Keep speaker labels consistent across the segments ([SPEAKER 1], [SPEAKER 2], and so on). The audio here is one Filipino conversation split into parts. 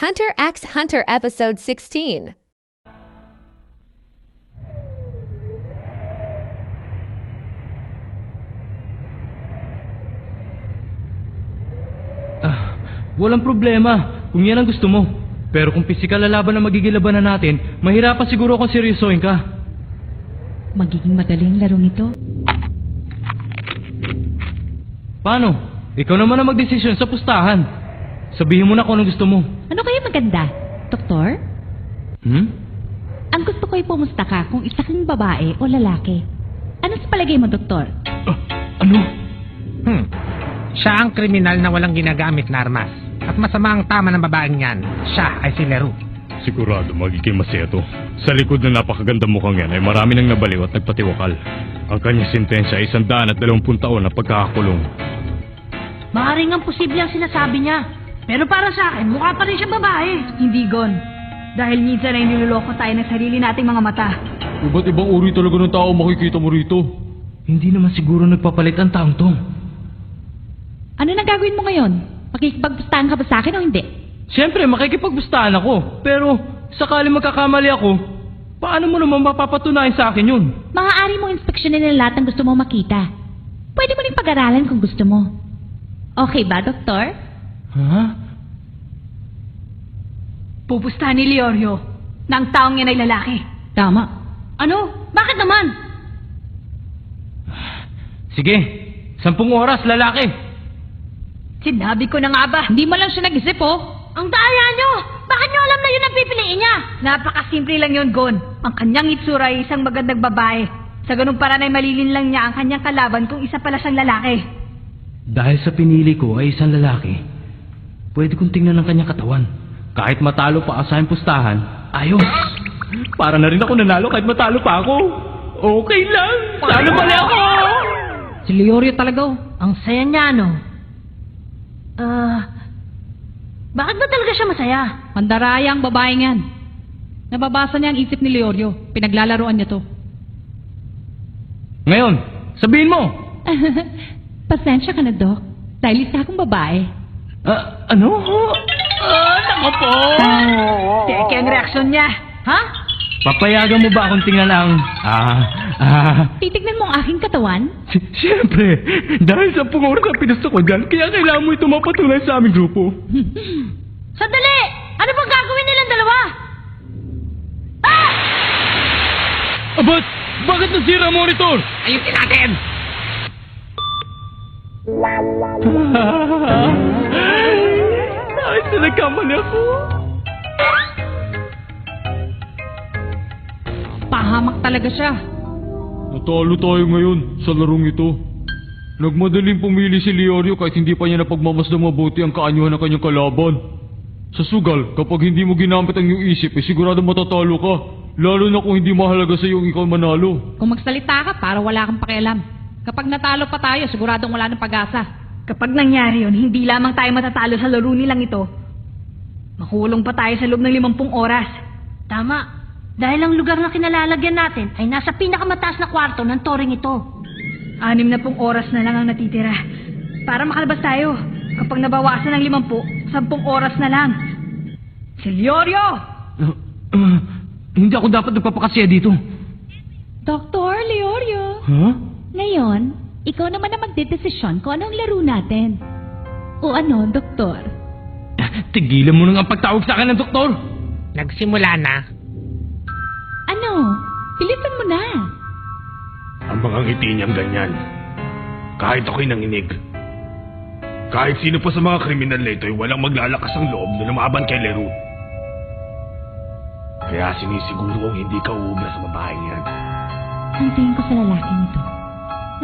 [SPEAKER 1] Hunter x Hunter Episode 16.
[SPEAKER 2] Walang problema kung yan ang gusto mo. Pero kung pisikal na laban ang magiging labanan natin, mahirapan siguro kung seryosohin ka.
[SPEAKER 3] Magiging madaling larong ito.
[SPEAKER 2] Paano? Ikaw naman ang magdesisyon sa pustahan. Sabihin mo na kung anong gusto mo.
[SPEAKER 3] Ano kaya maganda? Doktor? Ang gusto ko'y pumusta ka kung isa kang babae o lalaki. Ano sa palagay mo, Doktor?
[SPEAKER 2] Ano?
[SPEAKER 4] Siya ang kriminal na walang ginagamit na armas. At masama ang tama ng babaeng yan. Siya ay si Leroux.
[SPEAKER 5] Sigurado magiging masaya to. Sa likod na napakaganda mukhang yan ay marami nang nabaliw at nagpatiwakal. Ang kanyang sentensya ay 120 taon na pagkakakulong.
[SPEAKER 6] Maaaring ang posible ang sinasabi niya. Pero para sa akin, mukha pa rin siya babae. Hindi, Gon. Dahil minsan ay niloloko tayo ng sarili nating mga mata.
[SPEAKER 2] Iba't ibang uri talaga ng tao makikita mo rito. Hindi naman siguro nagpapalit ang taong to.
[SPEAKER 3] Ano na gagawin mo ngayon? Makikipagpustahan ka ba sa akin o hindi?
[SPEAKER 2] Siyempre, makikipagbustahan ako. Pero, sakali magkakamali ako, paano mo naman mapapatunayan sa akin yun?
[SPEAKER 3] Maaari mong inspeksyonin ng lahat ng gusto mo makita. Pwede mo rin pag-aralan kung gusto mo. Okay ba, Doktor?
[SPEAKER 2] Ha?
[SPEAKER 6] Pupustahan ni Leorio na ang taong yan ay lalaki.
[SPEAKER 3] Tama.
[SPEAKER 6] Ano? Bakit naman?
[SPEAKER 2] Sige, 10 oras, lalaki.
[SPEAKER 6] Sinabi ko na nga ba?
[SPEAKER 3] Hindi mo lang siya nag-isip, oh.
[SPEAKER 6] Ang daya nyo! Bakit nyo alam na yun ang pipiliin niya? Napakasimple lang yun, Gon. Ang kanyang itsura ay isang magandang babae. Sa ganung paraan ay malilin lang niya ang kanyang kalaban kung isa pala siyang lalaki.
[SPEAKER 2] Dahil sa pinili ko ay isang lalaki, pwede kong tingnan ang kanyang katawan. Kahit matalo pa sa aking pustahan, ayos. Para na rin ako nanalo kahit matalo pa ako. Okay lang. Talo mali ako.
[SPEAKER 3] Si Leorio talaga, oh.
[SPEAKER 6] Ang saya niya, no? Bakit ba talaga siya masaya?
[SPEAKER 3] Mandaraya ang babaeng yan. Nababasa niya ang isip ni Leorio. Pinaglalaroan niya to.
[SPEAKER 2] Ngayon, sabihin mo.
[SPEAKER 3] Pasensya ka na, Dok. Dahil isa akong babae.
[SPEAKER 2] Ano? Nako po.
[SPEAKER 6] Teke ang reaksyon niya. Ha?
[SPEAKER 2] Papayagan mo ba akong tingnan ang...
[SPEAKER 3] Titignan mo ang aking katawan?
[SPEAKER 2] Siyempre, dahil sa oras na pinusto ko dyan, kaya kailangan mo ito mapatunay sa aming grupo.
[SPEAKER 6] Sandali! Ano bang gagawin nilang dalawa?
[SPEAKER 2] Abat! Bakit nasira ang monitor?
[SPEAKER 4] Ayusin natin!
[SPEAKER 2] Ay, nagkamali ako.
[SPEAKER 3] Pahamak talaga siya.
[SPEAKER 5] Natalo tayo ngayon sa larong ito. Nagmadaling pumili si Leorio kahit hindi pa niya napagmamasdang mabuti ang kaanyuhan ng kanyang kalaban. Sa sugal, kapag hindi mo ginamit ang iyong isip, sigurado matatalo ka. Lalo na kung hindi mahalaga sa iyong ikaw manalo.
[SPEAKER 3] Kung magsalita ka, para wala kang pakialam. Kapag natalo pa tayo, siguradong wala ng pag-asa.
[SPEAKER 6] Kapag nangyari yun, hindi lamang tayo matatalo sa laro nilang ito. Makulong pa tayo sa loob ng 50 oras. Tama. Dahil ang lugar na kinalalagyan natin ay nasa pinakamataas na kwarto ng toring ito. 60 oras na lang ang natitira. Para makalabas tayo. Kapag nabawasan ng 50, 10 oras na lang. Si Leorio!
[SPEAKER 2] Hindi ako dapat nagpapakasya dito.
[SPEAKER 3] Dr. Leorio.
[SPEAKER 2] Ha?
[SPEAKER 3] Ngayon, ikaw naman ang magdedesisyon kung anong laro natin. O ano, Doktor?
[SPEAKER 2] Tigilan mo nang ang pagtawag sa akin ng doktor.
[SPEAKER 4] Nagsimula na.
[SPEAKER 3] Ano? Bilisan mo na.
[SPEAKER 5] Ang mga ngiti niyang ganyan. Kahit ako'y nanginig. Kahit sino pa sa mga kriminal na ito ay walang maglalakas ang loob na lumaban kay Leroux. Kaya sinisiguro kong hindi ka uubra sa babaeng yan.
[SPEAKER 3] Ang tingin ko sa lalaking ito,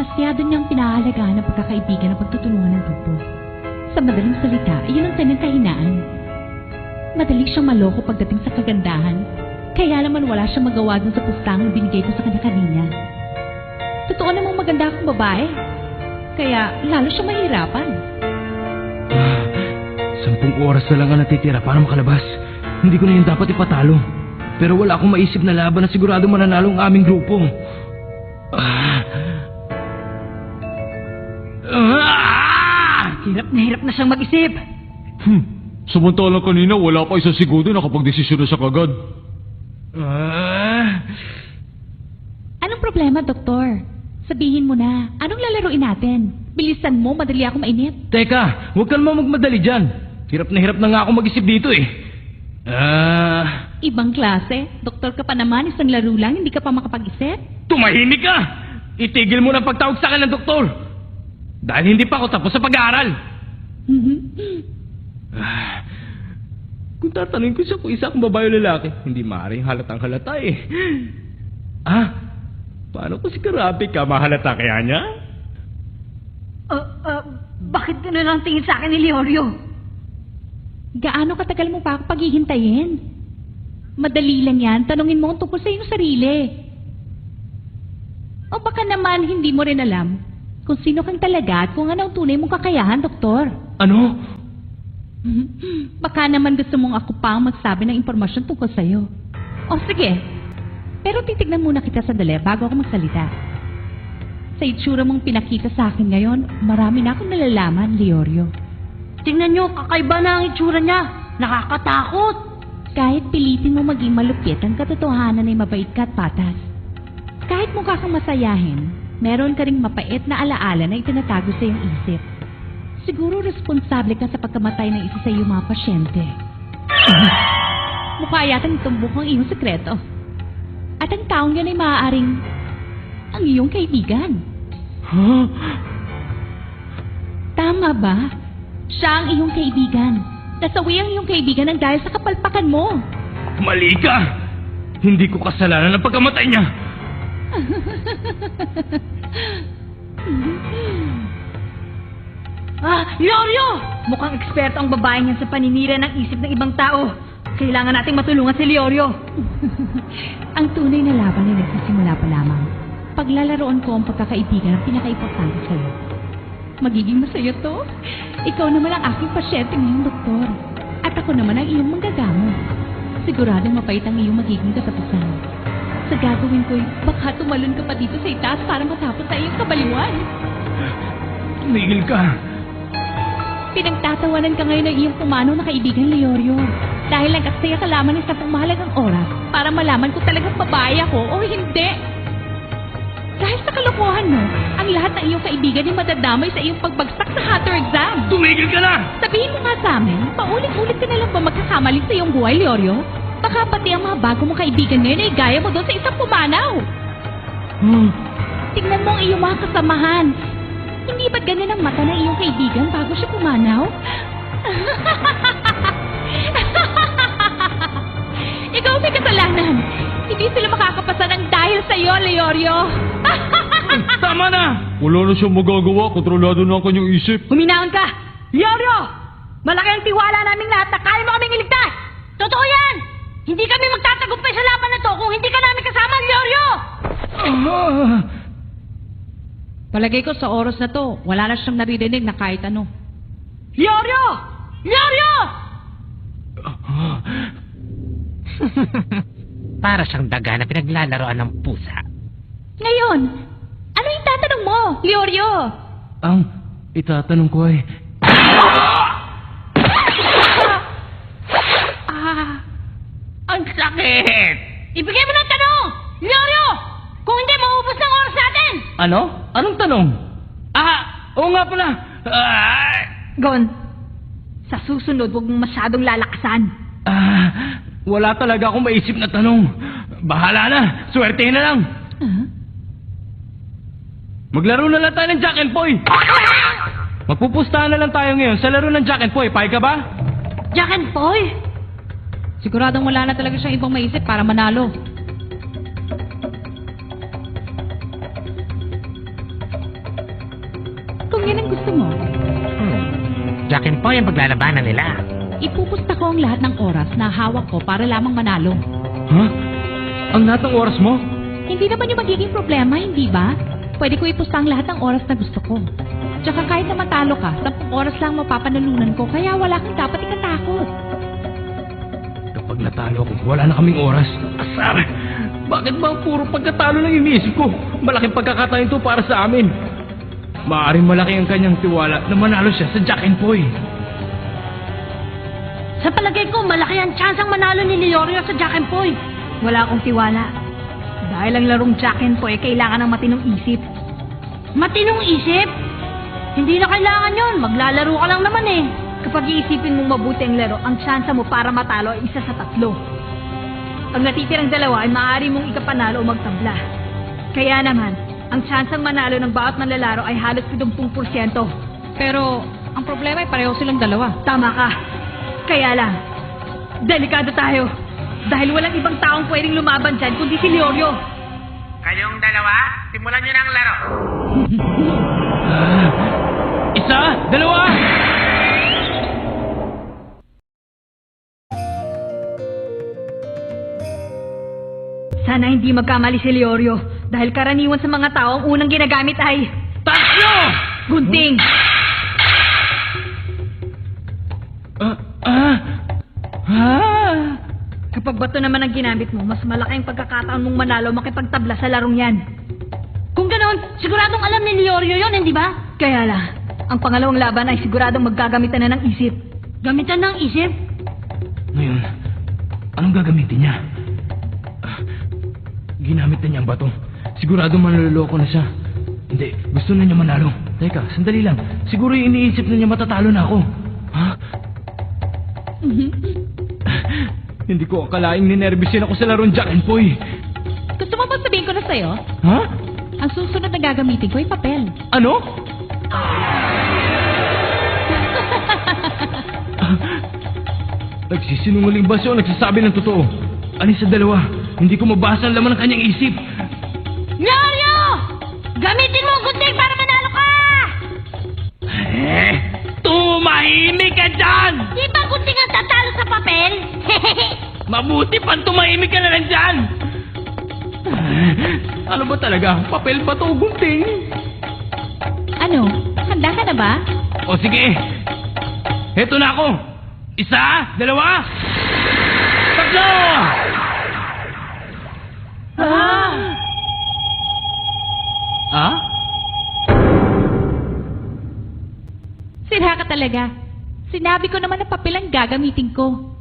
[SPEAKER 3] masyado niyang pinahahalagahan ang pagkakaibigan ng pagtutulungan ng grupo. Sa madaling salita, iyon ang kanyang kahinaan. Madali siyang maloko pagdating sa kagandahan. Kaya naman wala siyang magawa dun sa pustang binigay ko sa kanya kanina. Totoo namang maganda akong babae. Kaya lalo siyang mahirapan.
[SPEAKER 2] 10 oras na lang ang natitira para makalabas. Hindi ko na yun dapat ipatalo. Pero wala akong maisip na laban na sigurado mananalo ang aming grupo.
[SPEAKER 6] Hirap na siyang mag-isip.
[SPEAKER 5] Samantalang kanina wala pa isang segundo nakapag-desisyon na siya kagad.
[SPEAKER 3] Anong problema, Doktor? Sabihin mo na, anong lalaruin natin? Bilisan mo, madali ako mainip.
[SPEAKER 2] Teka, huwag ka naman magmadali dyan. Hirap na nga ako mag-isip dito eh.
[SPEAKER 3] Ibang klase? Doktor ka pa naman, isang laro lang, hindi ka pa makapag-isip?
[SPEAKER 2] Tumahimik ka! Itigil mo na pagtawag sa akin ng doktor. Dahil hindi pa ako tapos sa pag-aaral. Kung tatanungin ko siya kung isa akong babae o lalaki, hindi maaaring halatang halata eh. Paano ko si Karapi ka? Mahalata kaya niya?
[SPEAKER 6] Bakit gano'n ang tingin sa akin ni Leorio?
[SPEAKER 3] Gaano katagal mo pa ako paghihintayin? Madali lang yan, tanungin mo ang tungkol sa iyong sarili. O baka naman hindi mo rin alam kung sino kang talaga at kung ano ang tunay mong kakayahan, Doktor.
[SPEAKER 2] Ano?
[SPEAKER 3] Baka naman gusto mong ako pa ang magsabi ng impormasyon tungkol sa'yo. O sige, pero titignan muna kita sandali bago ako magsalita. Sa itsura mong pinakita sa akin ngayon, marami na akong nalalaman, Leorio.
[SPEAKER 6] Tingnan nyo, kakaiba na ang itsura niya. Nakakatakot.
[SPEAKER 3] Kahit pilitin mo maging malupit, ang katotohanan ay mabait ka at patas. Kahit mukha kang masayahin, meron ka ring mapait na alaala na itinatago sa iyong isip. Siguro responsable ka sa pagkamatay ng isa sa iyong mga pasyente. Mukha yatang itumbok ang iyong sekreto. At ang taong yan ay maaaring ang iyong kaibigan.
[SPEAKER 2] Huh?
[SPEAKER 3] Tama ba? Siya ang iyong kaibigan. Nasawi ang iyong kaibigan ng dahil sa kapalpakan mo.
[SPEAKER 2] Mali ka! Hindi ko kasalanan ang pagkamatay niya!
[SPEAKER 6] Leorio! Mukhang eksperto ang babaeng yan sa paninira ng isip ng ibang tao. Kailangan nating matulungan si Leorio.
[SPEAKER 3] Ang tunay na laban ay nagsisimula pa lamang. Paglalaroon ko ang pagkakaibigan ang pinaka-importante sa'yo. Magiging masaya to. Ikaw naman ang aking pasyente ngayong doktor. At ako naman ang iyong manggagamot. Siguradong mapait ang iyong magiging katapusan. Sa gagawin ko'y baka tumalon ka pa dito sa itaas para matapos sa iyong kabaliwan.
[SPEAKER 2] Tumigil ka!
[SPEAKER 3] Pinagtatawanan ka ngayon ng iyong pumanaw na kaibigan, Leorio. Dahil nagkaksaya ka lamang ng 10 mahalagang oras para malaman kung talagang babae ako o hindi. Dahil sa kalokohan mo, ang lahat ng iyong kaibigan ay madadamay sa iyong pagbagsak sa Hunter exam.
[SPEAKER 2] Tumigil ka na!
[SPEAKER 3] Sabihin mo nga sa amin, paulit-ulit ka na lang ba magkakamali sa iyong buhay, Leorio? Baka pati ang mga bago mong kaibigan ngayon ay gaya mo doon sa isang pumanaw. Tignan mo ang iyong mga kasamahan. Hindi ba't ganyan ang mata ng iyong kaibigan bago siya pumanaw? Ikaw may kasalanan. Hindi sila makakapasa ng dahil sa iyo, Leorio.
[SPEAKER 2] Tama na!
[SPEAKER 5] Wala na siyang magagawa, kontrolado na ang kanyang isip.
[SPEAKER 6] Huminahon ka! Leorio! Malaki ang tiwala naming lahat na kaya mo kaming iligtas! Totoo yan! Hindi kami magtatagumpay sa laban na to kung hindi ka namin kasama, Leorio!
[SPEAKER 3] Palagay ko sa oras na to, wala na siyang naririnig na kahit ano.
[SPEAKER 6] Leorio! Leorio!
[SPEAKER 4] Para siyang daga na pinaglalaroan ng pusa.
[SPEAKER 3] Ngayon, ano yung tatanong mo, Leorio?
[SPEAKER 2] Ang itatanong ko ay...
[SPEAKER 4] Ang sakit!
[SPEAKER 6] Ibigay mo ng tanong! Leorio! Kung hindi, maubos ng oras natin!
[SPEAKER 2] Ano? Anong tanong? Oo nga pala!
[SPEAKER 6] Gon, sa susunod, huwag mong masyadong lalakasan.
[SPEAKER 2] Wala talaga akong maisip na tanong. Bahala na! Swertehin na lang! Maglaro na lang tayo ng Jack and Poy! Magpupustahan na lang tayo ngayon sa laro ng Jack and Poy. Payag ka ba?
[SPEAKER 6] Jack and Poy?
[SPEAKER 3] Siguradong wala na talaga siyang ibang maisip para manalo. Kung yan ang gusto mo,
[SPEAKER 4] Jack and Poy ang paglalabanan nila.
[SPEAKER 3] ipupusta ko ang lahat ng oras na hawak ko para lamang manalo.
[SPEAKER 2] Ha? Ang lahat ng oras mo?
[SPEAKER 3] Hindi naman yung magiging problema, hindi ba? Pwede ko ipusta ang lahat ng oras na gusto ko. Tsaka kahit na matalo ka, 10 oras lang mapapanalunan ko, kaya wala kang dapat ikatakot.
[SPEAKER 2] Kapag natalo ako, wala na kaming oras. Asar! Bakit ba ang puro pagkatalo lang iniisip ko? Malaking pagkakataon ito para sa amin. Maaaring malaki ang kanyang tiwala na manalo siya sa Jack and Poy.
[SPEAKER 6] Sa palagay ko, malaki ang tsansang manalo ni Leorio sa Jack and Poy. Wala akong tiwala. Dahil ang larong Jack and Poy, kailangan ng matinong isip. Matinong isip? Hindi na kailangan yon. Maglalaro ka lang naman eh. Kapag iisipin mong mabuti ang laro, ang tsansa mo para matalo ay 1 sa 3. Ang natitirang 2 ay maaari mong ikapanalo o magtabla. Kaya naman, ang tsansang manalo ng bawat manlalaro ay halos 70%.
[SPEAKER 3] Pero, ang problema ay pareho silang dalawa.
[SPEAKER 6] Tama ka. Kaya lang, delikado tayo. Dahil walang ibang taong pwedeng lumaban dyan kundi si Leorio.
[SPEAKER 4] Kayong dalawa, simulan nyo na ang laro.
[SPEAKER 2] 1, 2...
[SPEAKER 6] Sana hindi magkamali si Leorio dahil karaniwan sa mga tao ang unang ginagamit ay...
[SPEAKER 2] Tatlo!
[SPEAKER 6] Gunting! Kapag bato naman ang ginamit mo, mas malaki ang pagkakataon mong manalo makipagtabla sa larong yan. Kung ganoon, siguradong alam ni Leorio yon, hindi ba? Kaya lang, ang pangalawang laban ay siguradong maggagamitan na ng isip. Gamitan ng isip?
[SPEAKER 2] Ngayon, anong gagamitin niya? Ginamit na niya ang bato. Sigurado manloloko na siya. Hindi, gusto na niya manalo. Teka, sandali lang. Siguro yung iniisip na niya matatalo na ako. Ha? Hindi ko akalaing ninervisin ako sa larong Jack and Poy.
[SPEAKER 3] Gusto mo ba sabihin ko na sa'yo?
[SPEAKER 2] Ha?
[SPEAKER 3] Ang susunod na gagamitin ko ay papel.
[SPEAKER 2] Ano? Nagsisinungaling ba siya o nagsasabi ng totoo? Alin sa dalawa? Hindi ko mabasa ang laman ng kanyang isip.
[SPEAKER 6] Leorio! Gamitin mo ang gunting para manalo ka!
[SPEAKER 2] Tumahimik ka dyan!
[SPEAKER 6] Di ba gunting ang tatalo sa papel?
[SPEAKER 2] Mabuti pang tumahimik ka na lang dyan! Ano ba talaga? Papel ba to o gunting?
[SPEAKER 3] Ano? Handa ka na ba?
[SPEAKER 2] O sige! Heto na ako! 1, 2, 3! Ah?
[SPEAKER 3] Sira ka talaga. Sinabi ko naman na papel ang gagamitin ko.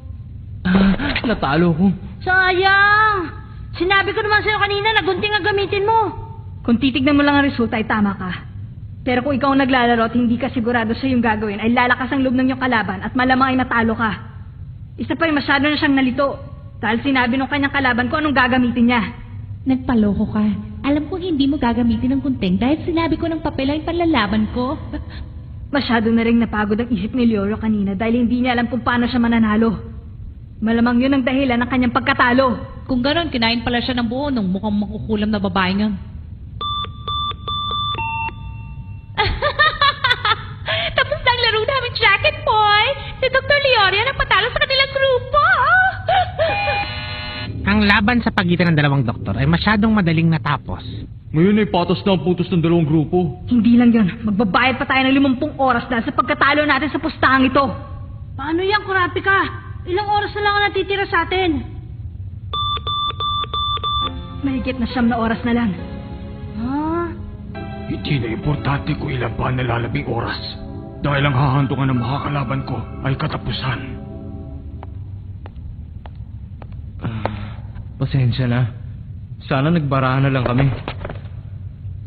[SPEAKER 2] Natalo ko.
[SPEAKER 6] Sayang! Sinabi ko naman sa'yo kanina na gunting ang gamitin mo. Kung titignan mo lang ang resulta ay tama ka. Pero kung ikaw ang naglalaro at hindi ka sigurado sa iyong gagawin, ay lalakas ang loob ng iyong kalaban at malamang ay natalo ka. Isa pa rin masyado na siyang nalito. Dahil sinabi ng kanyang kalaban ko anong gagamitin niya.
[SPEAKER 3] Nagpaloko ka. Alam kong hindi mo gagamitin ng gunting dahil sinabi ko ng papel ay panlalaban ko.
[SPEAKER 6] Masyado na rin napagod ang isip ni Leorio kanina dahil hindi niya alam kung paano siya mananalo. Malamang yun ang dahilan ng kanyang pagkatalo.
[SPEAKER 3] Kung gano'n, kinain pala siya ng buo nung mukhang makukulam na babae yun. Tapos na ang laro namin, Jack and Poy. Si Dr. Leorio nagpatalo sa kanilang grupo.
[SPEAKER 4] Ang laban sa pagitan ng dalawang doktor ay masyadong madaling natapos.
[SPEAKER 5] Ngayon ay patas na ang putos ng 2 grupo.
[SPEAKER 6] Hindi lang yun. Magbabayad pa tayo ng 50 oras dahil sa pagkatalo natin sa pustahang ito. Paano yan, Kurapika? Ilang oras na lang ang natitira sa atin. Mahigit na 9 na oras na lang.
[SPEAKER 5] Hindi na importante kung ilan pa ang nalalabing oras. Dahil ang hahantungan ng makakalaban ko ay katapusan.
[SPEAKER 2] Pasensya na. Sana nagbarahan na lang kami.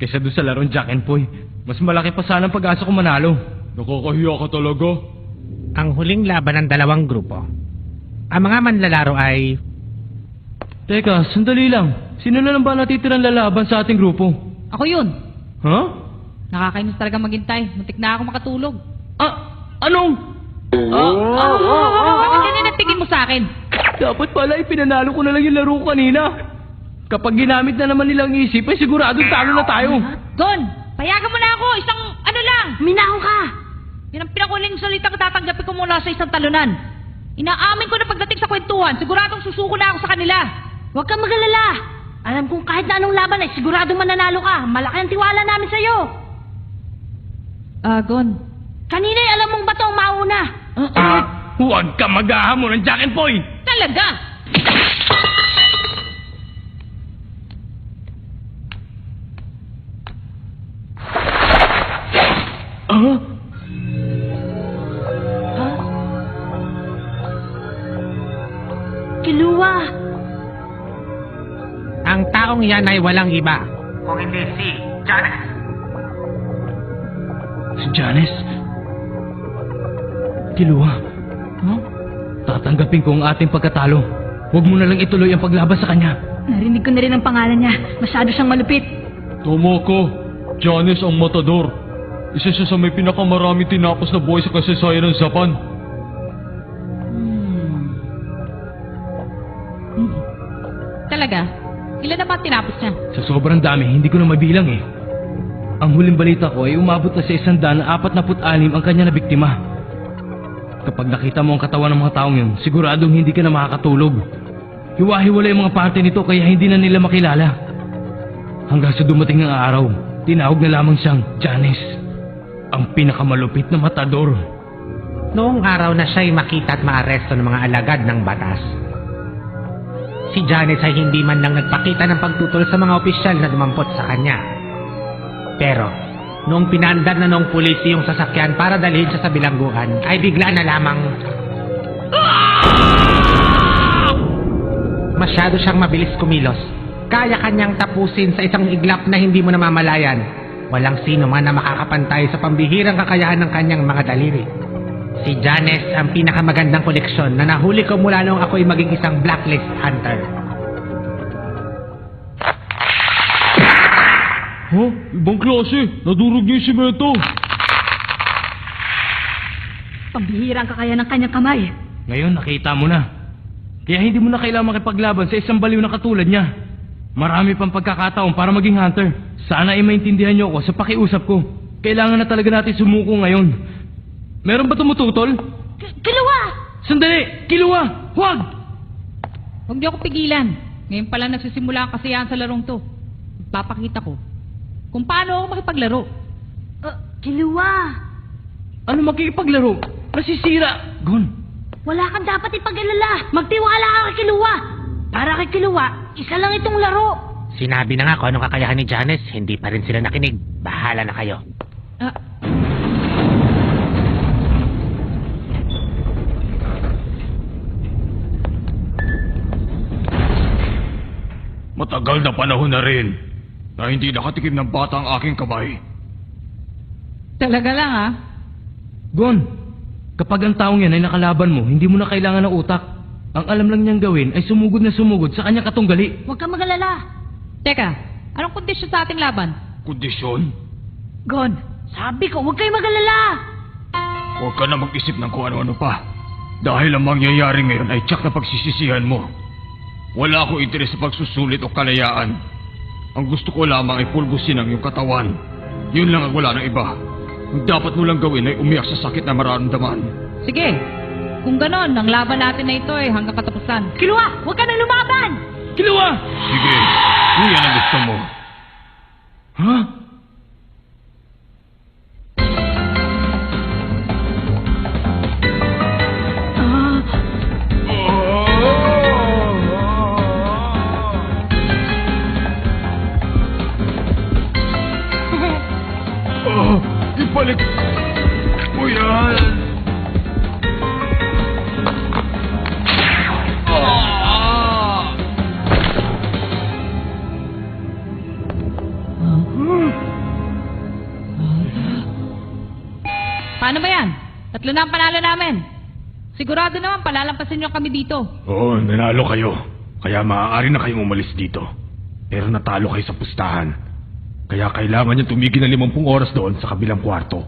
[SPEAKER 2] Kaysa doon sa larong Jack and Poy, mas malaki pa sana ang pag-asa ko manalo.
[SPEAKER 5] Nakakahiya ka talaga.
[SPEAKER 4] Ang huling laban ng dalawang grupo. Ang mga manlalaro ay...
[SPEAKER 2] Teka, sandali lang. Sino na lang ba natitirang lalaban sa ating grupo?
[SPEAKER 3] Ako yun.
[SPEAKER 2] Ha?
[SPEAKER 3] Nakakainis talaga maghintay. Muntik na ako makatulog.
[SPEAKER 2] Anong?
[SPEAKER 3] Bakit hindi nagtingin mo sa akin?
[SPEAKER 2] Dapat pala ipinanalo ko na lang yung laro ko kanina. Kapag ginamit na naman nilang isip, ay siguradong talo na tayo.
[SPEAKER 3] Gon, payagan mo na ako. Isang ano lang.
[SPEAKER 6] Minahon ka!
[SPEAKER 3] Yan ang pinakuling salita ko tatanggapin ko mula sa isang talunan. Inaamin ko na pagdating sa kwentuhan, siguradong susuko na ako sa kanila.
[SPEAKER 6] Huwag kang magalala. Alam kong kahit na anong laban ay siguradong mananalo ka. Malaki ang tiwala namin sa'yo.
[SPEAKER 3] Gon.
[SPEAKER 6] Kanina'y alam mong bato ang mauna.
[SPEAKER 2] Huwag ka maghahamon ng Jack and Poy!
[SPEAKER 3] Talaga?
[SPEAKER 6] Kilua!
[SPEAKER 4] Ang taong yan ay walang iba kung hindi si Janice.
[SPEAKER 2] Si Janice? Kilua? Tatanggapin ko ang ating pagkatalo. Huwag mo na lang ituloy ang paglaban sa kanya.
[SPEAKER 6] Narinig ko na rin ang pangalan niya. Masyado siyang malupit.
[SPEAKER 5] Tama ka. Janice ang matador. Isa siya sa may pinakamarami tinapos na buhay sa kasaysayan ng Japan.
[SPEAKER 3] Talaga? Ilan na ba tinapos niya?
[SPEAKER 2] Sa sobrang dami, hindi ko na mabilang eh. Ang huling balita ko ay umabot na sa 146 ang kanya na biktima. Kapag nakita mo ang katawan ng mga taong yun, siguradong hindi ka na makakatulog. Hiwa-hiwala yung mga parte nito kaya hindi na nila makilala. Hanggang sa dumating ng araw, tinawag na lamang siyang Janice, ang pinakamalupit na matador.
[SPEAKER 4] Noong araw na siya'y makita at maaresto ng mga alagad ng batas, si Janice ay hindi man lang nagpakita ng pagtutol sa mga opisyal na dumampot sa kanya. Pero, noong pinandar na noong pulis yung sasakyan para dalhin siya sa bilangguan, ay bigla na lamang... Masyado siyang mabilis kumilos. Kaya kanyang tapusin sa isang iglap na hindi mo namamalayan. Walang sino man na makakapantay sa pambihirang kakayahan ng kanyang mga daliri. Si Janice ang pinakamagandang koleksyon na nahuli ko mula noong ako'y maging isang blacklist hunter.
[SPEAKER 5] Ibang klase. Nadurog niya yung simento.
[SPEAKER 6] Pambihira ang kakayahan ng kanyang kamay.
[SPEAKER 2] Ngayon nakita mo na. Kaya hindi mo na kailangan makipaglaban sa isang baliw na katulad niya. Marami pang pagkakataon para maging hunter. Sana ay maintindihan niyo ako sa pakiusap ko. Kailangan na talaga natin sumuko ngayon. Meron ba tumututol?
[SPEAKER 6] Kilua!
[SPEAKER 2] Sandali! Kilua! Huwag!
[SPEAKER 3] Huwag niyo ako pigilan. Ngayon pala nagsisimula ang kasiyahan sa larong to. Papakita ko kung paano ako makipaglaro.
[SPEAKER 6] Kilua!
[SPEAKER 2] Ano makikipaglaro? Nasisira! Gon!
[SPEAKER 6] Wala kang dapat ipag-alala. Magtiwala ka kay Kilua. Para kay Kilua, isa lang itong laro.
[SPEAKER 4] Sinabi na nga kung anong kakayahan ni Janice, hindi pa rin sila nakinig. Bahala na kayo.
[SPEAKER 5] Matagal na panahon na rin na hindi nakatikim ng bata ang aking kamay.
[SPEAKER 3] Talaga lang ah.
[SPEAKER 2] Gon! Kapag ang taong yan ay nakalaban mo, hindi mo na kailangan ng utak. Ang alam lang niyang gawin ay sumugod na sumugod sa kanyang katunggali.
[SPEAKER 6] Huwag kang mag-alala.
[SPEAKER 3] Teka, anong kondisyon sa ating laban?
[SPEAKER 5] Kondisyon?
[SPEAKER 6] Gon, sabi ko, huwag kayo mag-alala.
[SPEAKER 5] Huwag ka na mag-isip ng kung ano-ano pa. Dahil ang mangyayari ngayon ay tiyak na pagsisisihan mo. Wala akong interes sa pagsusulit o kalayaan. Ang gusto ko lamang ay pulbusin ang iyong katawan. Yun lang ang wala ng iba. Ang dapat mo lang gawin ay umiyak sa sakit na mararamdaman.
[SPEAKER 3] Sige, kung ganon, ang laban natin na ito ay hanggang katapusan.
[SPEAKER 6] Kilua, huwag ka nang lumaban.
[SPEAKER 2] Kilua!
[SPEAKER 5] Sige, kung yan ang gusto mo.
[SPEAKER 2] Ha?
[SPEAKER 5] Ibalik mo yan.
[SPEAKER 3] Paano ba yan? Tatlo na ang panalo namin. Sigurado naman palalampasin niyo kami dito.
[SPEAKER 5] Oo, nanalo kayo. Kaya maaari na kayong umalis dito. Pero natalo kayo sa pustahan. Kaya kailangan niyo tumigil ng 50 oras doon sa kabilang kwarto.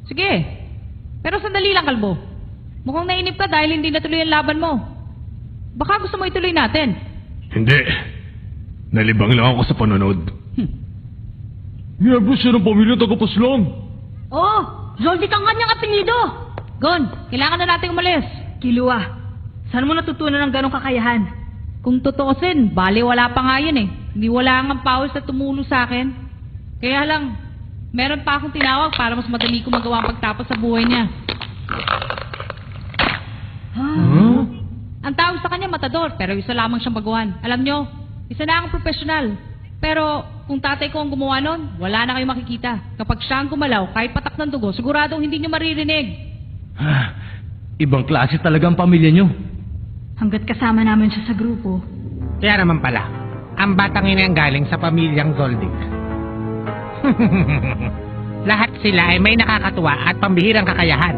[SPEAKER 3] Sige, pero sandali lang, Kalbo. Mukhang nainip ka dahil hindi natuloy ang laban mo. Baka gusto mo ituloy natin.
[SPEAKER 5] Hindi. Nalibang lang ako sa panonood. Miyembro siya ng pamilya tagapaslang.
[SPEAKER 6] Oo, Zoldyck ang kanyang apelido.
[SPEAKER 3] Gon, kailangan na nating umalis.
[SPEAKER 6] Kilua, saan mo natutunan ng ganong kakayahan?
[SPEAKER 3] Kung tutuusin, bali wala pa nga yun eh. Hindi wala nga pawis na tumulong sa akin. Kaya lang, meron pa akong tinawag para mas madali ko magawa ang pagtapos sa buhay niya. Ang tawag sa kanya matador, pero isa lamang siyang baguhan. Alam nyo, isa na akong profesional. Pero kung tatay ko ang gumawa nun, wala na kayong makikita. Kapag siya ang gumalaw, kahit patak ng dugo, siguradong hindi nyo maririnig.
[SPEAKER 2] Ibang klase talaga ang pamilya nyo.
[SPEAKER 6] Hanggat kasama namin siya sa grupo.
[SPEAKER 4] Kaya naman pala, ang batang ina ang galing sa pamilyang Zoldyck. Lahat sila ay may nakakatuwa at pambihirang kakayahan.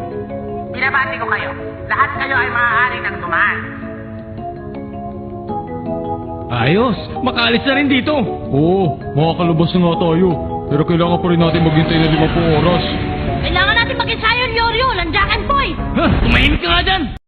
[SPEAKER 4] Binabati ko kayo. Lahat kayo ay maaari ng dumaan.
[SPEAKER 2] Ayos, makaalis na rin dito.
[SPEAKER 5] Oo, makakalabas na nga tayo. Pero kailangan pa rin natin maghintay na 50 oras.
[SPEAKER 6] Kailangan natin mag-ensayo, Leorio! Landiyan, boy!
[SPEAKER 2] Ha? Tumahimik ka nga dyan!